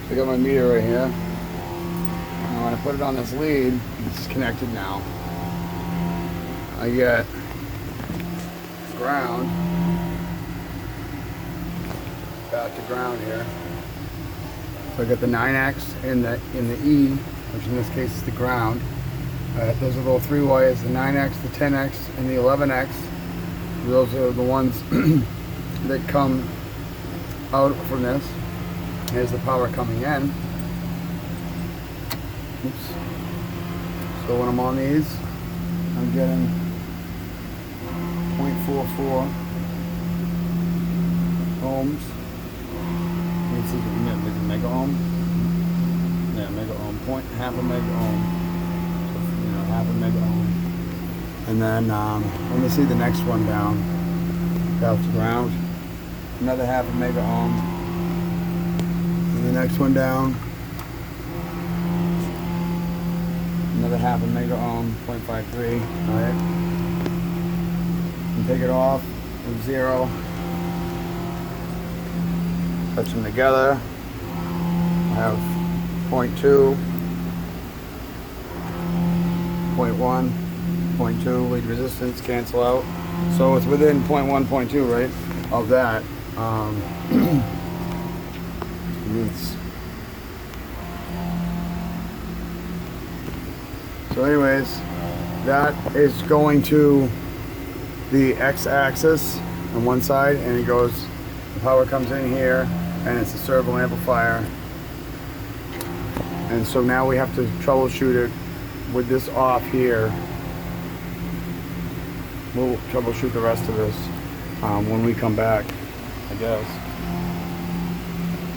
So I got my meter right here. Now when I put it on this lead, it's connected now. I get ground, back to ground here. So I got the 9X in the E, which in this case is the ground. Those are the little 3 wires, the 9X, the 10X, and the 11X. Those are the ones that come out from this. Here's the power coming in. Oops. So when I'm on these, I'm getting 0.44 ohms. This is a mega ohm. Yeah, mega ohm. Half a mega ohm. So, half a mega ohm. And then let me see the next one down. Out to ground. Another half a mega ohm. And the next one down. Another half a mega ohm, 0.53. Alright. And take it off with 0. Touch them together. I have 0.2, 0.1, 0.2 lead resistance, cancel out. So it's within 0.1, 0.2, right, of that. So anyways, that is going to the X-axis on one side, and it goes, the power comes in here, and it's a servo amplifier. And so now we have to troubleshoot it with this off here. We'll troubleshoot the rest of this when we come back, I guess.